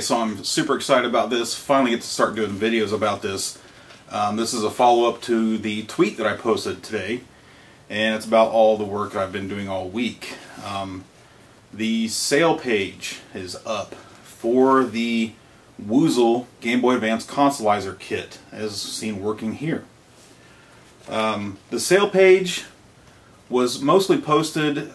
so I'm super excited about this. Finally get to start doing videos about this. This is a follow-up to the tweet that I posted today, and it's about all the work I've been doing all week. The sale page is up for the Woozle Game Boy Advance Consolizer kit, as seen working here. The sale page was mostly posted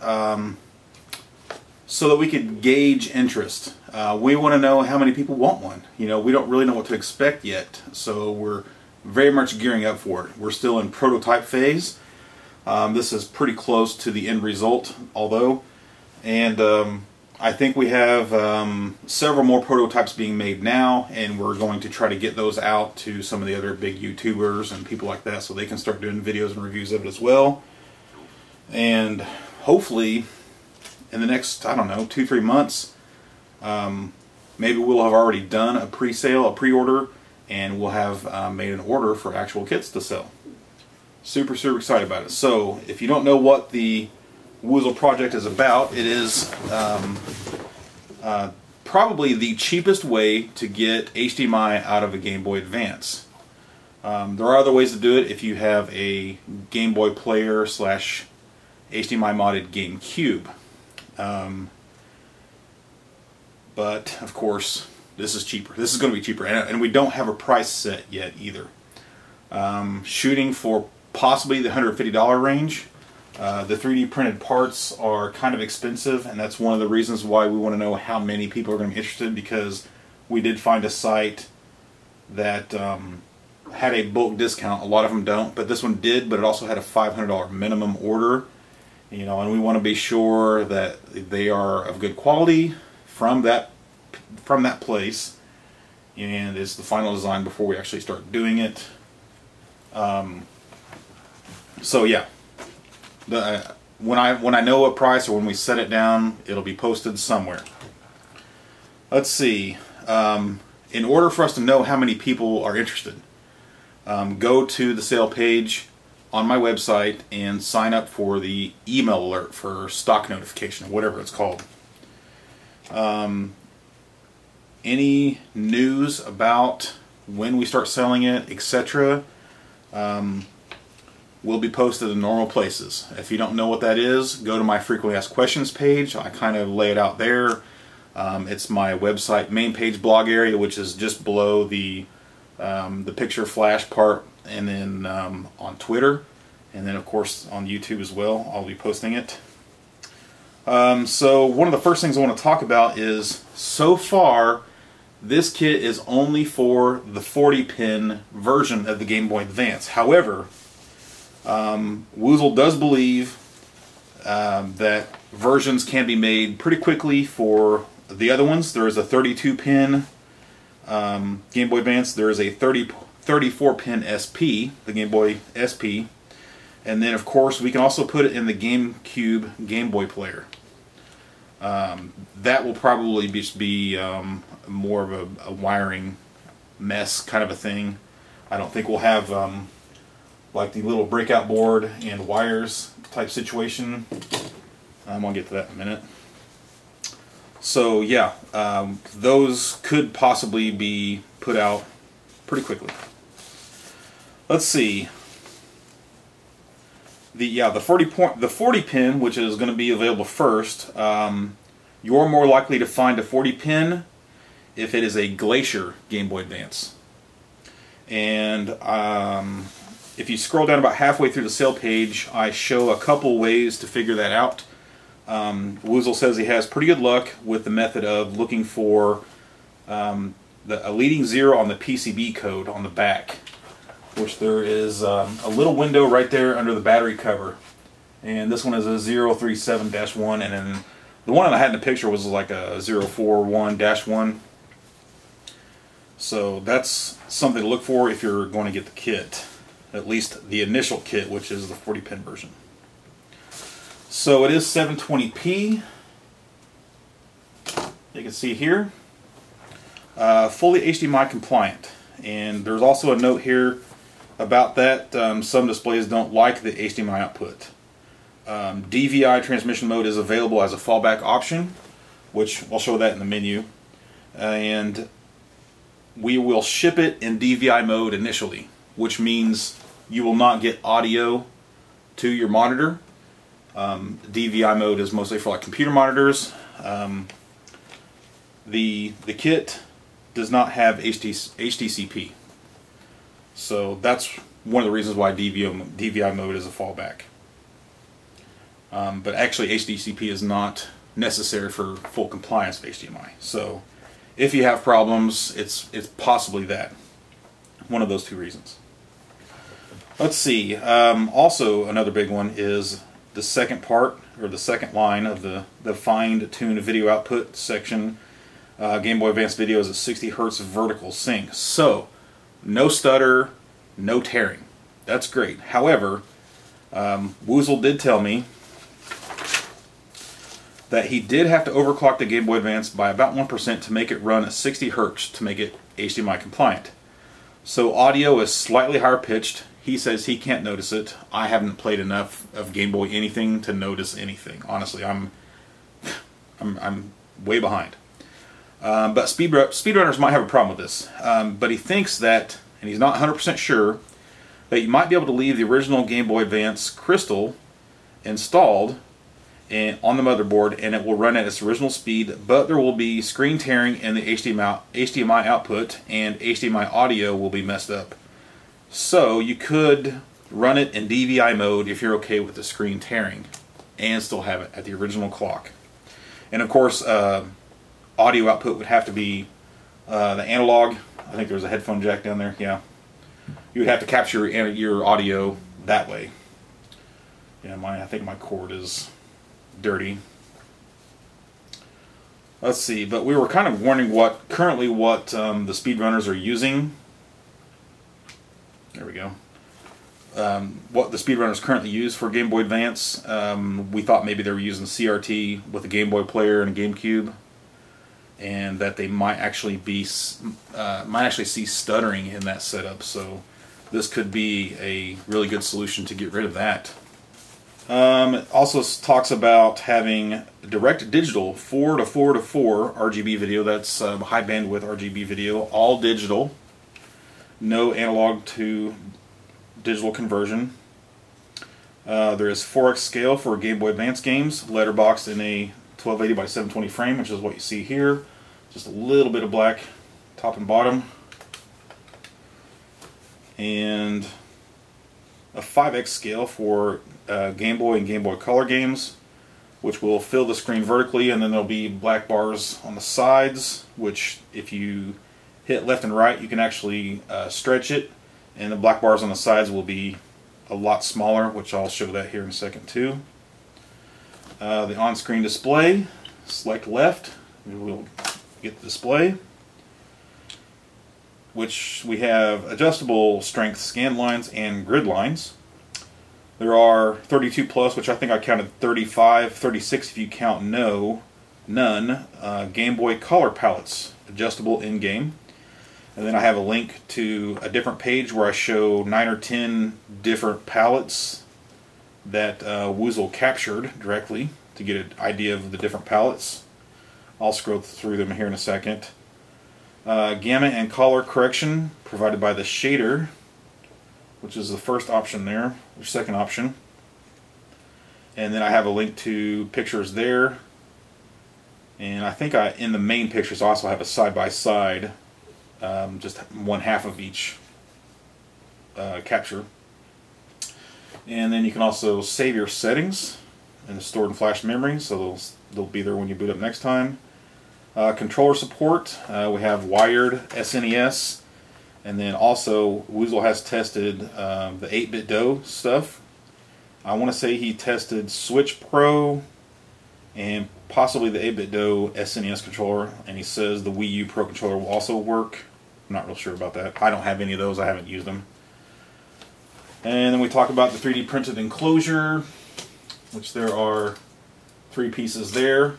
so that we could gauge interest. We want to know how many people want one. You know, we don't really know what to expect yet, so we're very much gearing up for it. We're still in prototype phase. This is pretty close to the end result, although, and I think we have several more prototypes being made now, and we're going to try to get those out to some of the other big YouTubers and people like that so they can start doing videos and reviews of it as well. And hopefully in the next, I don't know, 2-3 months, maybe we'll have already done a pre-sale, a pre-order, and we'll have made an order for actual kits to sell. Super excited about it. So if you don't know what the Woozle project is about, it is probably the cheapest way to get HDMI out of a Game Boy Advance. There are other ways to do it if you have a Game Boy player / HDMI modded GameCube. But of course this is cheaper. This is going to be cheaper, and we don't have a price set yet either. Shooting for possibly the $150 range. The 3D printed parts are kind of expensive, and that's one of the reasons why we want to know how many people are going to be interested, because we did find a site that had a bulk discount. A lot of them don't, but this one did, but it also had a $500 minimum order. You know, and we want to be sure that they are of good quality from that place, and it's the final design before we actually start doing it. So yeah, when I know a price, or when we set it down, it'll be posted somewhere. Let's see. In order for us to know how many people are interested, go to the sale page on my website and sign up for the email alert for stock notification, or whatever it's called. Any news about when we start selling it, etc., will be posted in normal places. If you don't know what that is, go to my frequently asked questions page. I kind of lay it out there. It's my website main page blog area, which is just below the picture flash part, and then on Twitter, and then of course on YouTube as well. I'll be posting it. So one of the first things I want to talk about is, so far this kit is only for the 40-pin version of the Game Boy Advance. However, Woozle does believe that versions can be made pretty quickly for the other ones. There is a 32-pin Game Boy Advance. There is a 34-pin SP, the Game Boy SP, and then of course we can also put it in the GameCube Game Boy player. That will probably just be more of a wiring mess kind of a thing. I don't think we'll have like the little breakout board and wires type situation. I'm going to get to that in a minute. So yeah, those could possibly be put out pretty quickly. Let's see. The 40 pin, which is going to be available first. You're more likely to find a 40 pin if it is a Glacier Game Boy Advance. And if you scroll down about halfway through the sale page, I show a couple ways to figure that out. Woozle says he has pretty good luck with the method of looking for a leading 0 on the PCB code on the back, which there is a little window right there under the battery cover. And this one is a 037-1, and then the one that I had in the picture was like a 041-1. So that's something to look for if you're going to get the kit. At least the initial kit, which is the 40-pin version. So it is 720p. You can see here. Fully HDMI compliant. And there's also a note here about that. Some displays don't like the HDMI output. DVI transmission mode is available as a fallback option, which I'll show that in the menu. and we will ship it in DVI mode initially, which means you will not get audio to your monitor. DVI mode is mostly for like computer monitors. The kit does not have HDCP, so that's one of the reasons why DVI mode is a fallback. But actually HDCP is not necessary for full compliance with HDMI. So if you have problems, it's possibly that. One of those two reasons. Let's see. Also another big one is the second part, or the second line of the fine-tuned video output section. Game Boy Advance video is at 60 Hz vertical sync. So no stutter, no tearing. That's great. However, Woozle did tell me that he did have to overclock the Game Boy Advance by about 1% to make it run at 60 Hz to make it HDMI compliant. So audio is slightly higher pitched. He says he can't notice it. I haven't played enough of Game Boy anything to notice anything. Honestly, I'm way behind. But speedrunners might have a problem with this. But he thinks that, and he's not 100% sure, that you might be able to leave the original Game Boy Advance crystal installed on the motherboard, and it will run at its original speed, but there will be screen tearing in the HDMI output, and HDMI audio will be messed up. So you could run it in DVI mode if you're okay with the screen tearing, and still have it at the original clock. And of course, audio output would have to be the analog. I think there's a headphone jack down there. Yeah, you would have to capture your audio that way. Yeah, I think my cord is dirty. Let's see, but we were kind of wondering currently what the speedrunners are using. There we go. What the speedrunners currently use for Game Boy Advance. We thought maybe they were using CRT with a Game Boy player and a GameCube, and that they might actually see stuttering in that setup. So this could be a really good solution to get rid of that. It also talks about having direct digital 4:4:4 RGB video. That's high bandwidth RGB video, all digital, no analog to digital conversion. There is 4x scale for Game Boy Advance games, letterboxed in a 1280 by 720 frame, which is what you see here. Just a little bit of black top and bottom. And a 5x scale for Game Boy and Game Boy Color games, which will fill the screen vertically, and then there'll be black bars on the sides, which if you hit left and right you can actually stretch it, and the black bars on the sides will be a lot smaller, which I'll show that here in a second too. The on-screen display, select left, we'll get the display, which we have adjustable strength scan lines and grid lines. There are 32 plus, which I think I counted 35, 36 if you count none, Game Boy color palettes, adjustable in-game. And then I have a link to a different page where I show 9 or 10 different palettes that Woozle captured directly to get an idea of the different palettes. I'll scroll through them here in a second. Gamma and color correction provided by the shader, which is the first option there, or second option. And then I have a link to pictures there. And I think in the main pictures I also have a side-by-side, just one half of each capture. And then you can also save your settings in the stored and flash memory, so they'll be there when you boot up next time. Controller support, we have wired SNES, and then also Woozle has tested the 8-bit DOE stuff. I want to say he tested Switch Pro and possibly the 8-bit DOE SNES controller, and he says the Wii U Pro controller will also work. I'm not real sure about that. I don't have any of those, I haven't used them. And then we talk about the 3D printed enclosure, which there are 3 pieces there.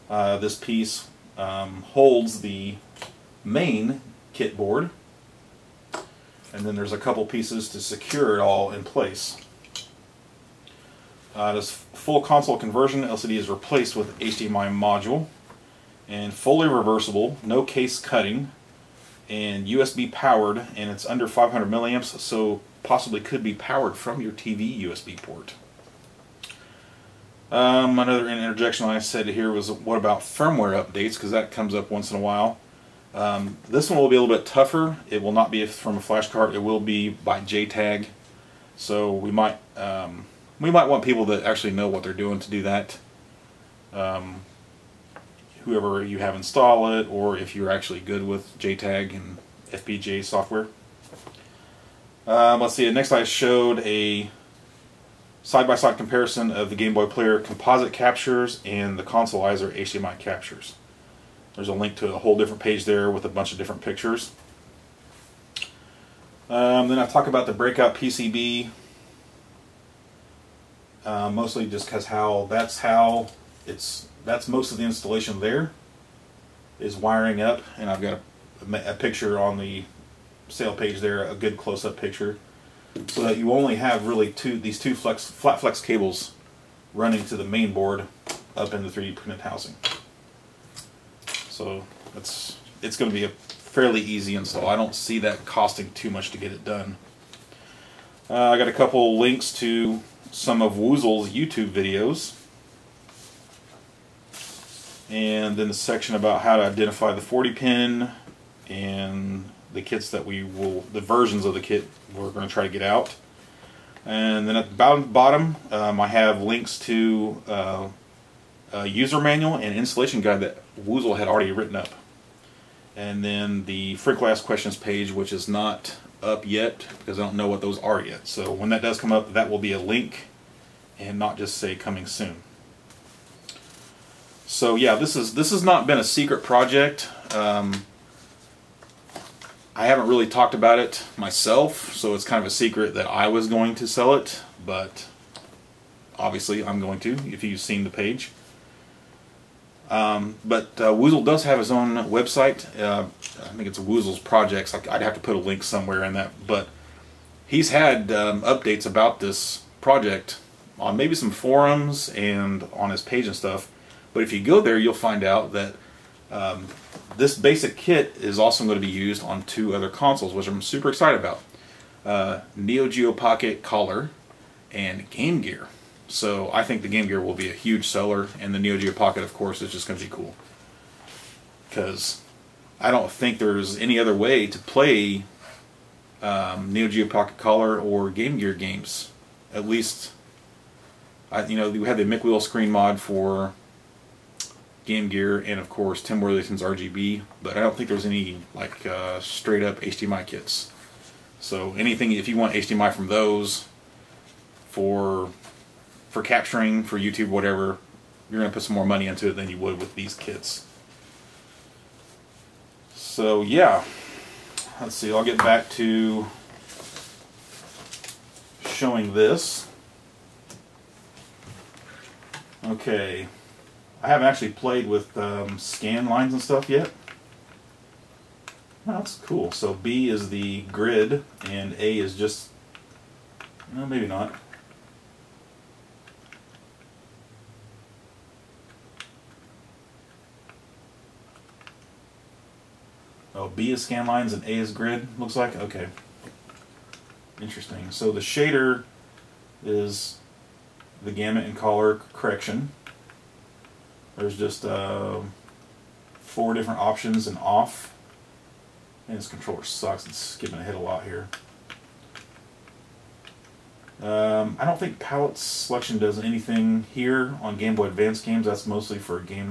This piece holds the main kit board, and then there's a couple pieces to secure it all in place. This full console conversion LCD is replaced with HDMI module, and fully reversible, no case cutting, and USB powered, and it's under 500 milliamps, so possibly could be powered from your TV USB port. Another interjection I said here was, what about firmware updates, because that comes up once in a while. This one will be a little bit tougher. It will not be from a flash card. It will be by JTAG. So we might want people that actually know what they're doing to do that. Whoever you have install it, or if you're actually good with JTAG and FPGA software. Let's see. Next, I showed a side-by-side comparison of the Game Boy player composite captures and the Consolizer HDMI captures. There's a link to a whole different page there with a bunch of different pictures. Then I talk about the breakout PCB, mostly just because that's most of the installation there is wiring up, and I've got a picture on the sale page there, a good close-up picture, so that you only have really these two flat flex cables running to the main board up in the 3D printed housing. So it's going to be a fairly easy install. I don't see that costing too much to get it done. I got a couple links to some of Woozle's YouTube videos, and then the section about how to identify the 40-pin and the kits that the versions of the kit we're going to try to get out. And then at the bottom, I have links to a user manual and installation guide that Woozle had already written up. And then the frequently asked questions page, which is not up yet because I don't know what those are yet. So when that does come up, that will be a link and not just say coming soon. So yeah, this has not been a secret project. I haven't really talked about it myself, so it's kind of a secret that I was going to sell it, but obviously I'm going to, if you've seen the page. But Woozle does have his own website. I think it's Woozle's Projects. I'd have to put a link somewhere in that, but he's had updates about this project on maybe some forums and on his page and stuff. But if you go there, you'll find out that this basic kit is also going to be used on 2 other consoles, which I'm super excited about. Neo Geo Pocket Color and Game Gear. So I think the Game Gear will be a huge seller, and the Neo Geo Pocket, of course, is just going to be cool. Because I don't think there's any other way to play Neo Geo Pocket Color or Game Gear games. At least, you know, we had the McWheel screen mod for Game Gear, and of course Tim Worthington's RGB, but I don't think there's any like straight up HDMI kits. So anything, if you want HDMI from those for capturing, for YouTube, whatever, you're going to put some more money into it than you would with these kits. So yeah, let's see, I'll get back to showing this. Okay. I haven't actually played with scan lines and stuff yet. Oh, that's cool. So B is the grid and A is just, no, maybe not. Oh, B is scan lines and A is grid, looks like. Okay. Interesting. So the shader is the gamut and color correction. There's just 4 different options and off. And this controller sucks. It's skipping ahead a lot here. I don't think palette selection does anything here on Game Boy Advance games. That's mostly for Game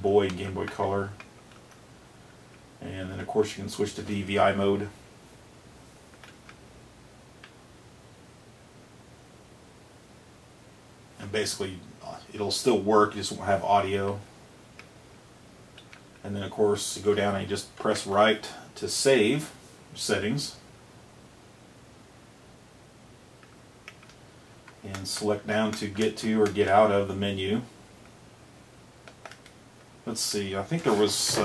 Boy and Game Boy Color. And then of course you can switch to Dvi Mode. And basically it'll still work, you just won't have audio. And then of course you go down and you just press right to save settings. And select down to get to or get out of the menu. Let's see, I think there was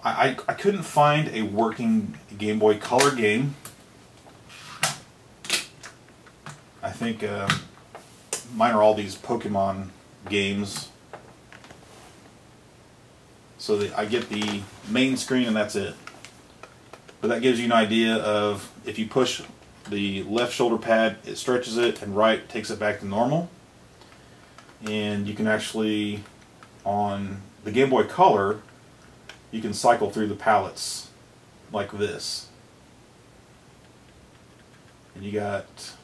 I couldn't find a working Game Boy Color game. I think mine are all these Pokemon games. so that I get the main screen and that's it. But that gives you an idea of if you push the left shoulder pad, it stretches it, and right takes it back to normal. And you can actually, on the Game Boy Color, you can cycle through the palettes like this. And you got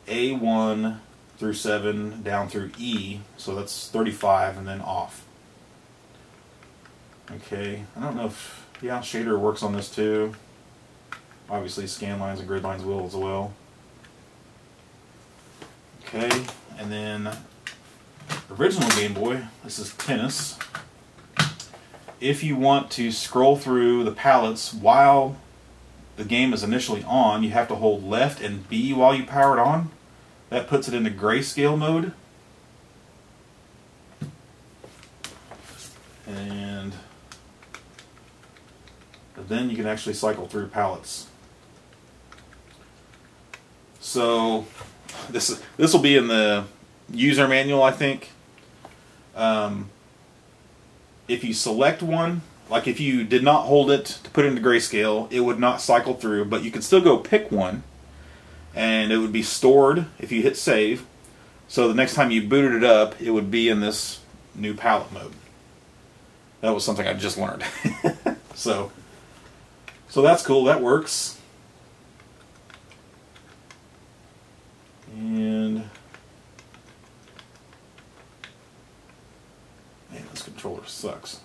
A1 through 7 down through E, so that's 35 and then off. Okay, I don't know if, yeah, shader works on this too. Obviously scan lines and grid lines will as well. Okay, and then original Game Boy, this is tennis. If you want to scroll through the palettes while the game is initially on, you have to hold left and B while you power it on. That puts it into grayscale mode. And then you can actually cycle through palettes. So this will be in the user manual, I think. If you select one, like if you did not hold it to put it into grayscale, it would not cycle through, but you could still go pick one and it would be stored if you hit save. So the next time you booted it up, it would be in this new palette mode. That was something I just learned. So that's cool, that works. And man, this controller sucks.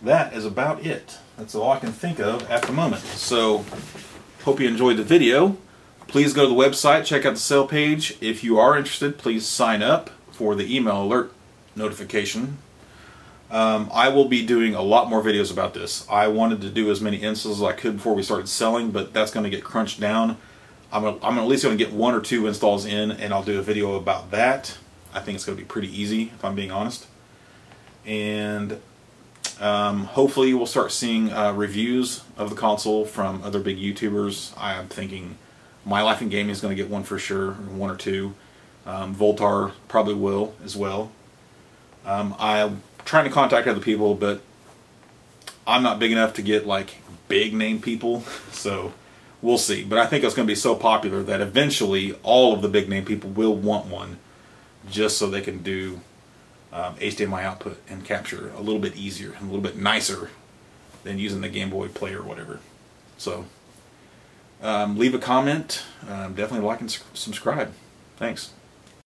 That is about it. That's all I can think of at the moment. So, hope you enjoyed the video. Please go to the website, check out the sale page. If you are interested, please sign up for the email alert notification. I will be doing a lot more videos about this. I wanted to do as many installs as I could before we started selling, but that's going to get crunched down. I'm at least going to get 1 or 2 installs in, and I'll do a video about that. I think it's going to be pretty easy, if I'm being honest. And hopefully we'll start seeing reviews of the console from other big YouTubers. I'm thinking My Life in Gaming is going to get one for sure, 1 or 2. Voltar probably will as well. I'm trying to contact other people, but I'm not big enough to get like big name people, so we'll see. But I think it's going to be so popular that eventually all of the big name people will want one, just so they can do HDMI output and capture a little bit easier and a little bit nicer than using the Game Boy player or whatever. So leave a comment, definitely like and subscribe. Thanks.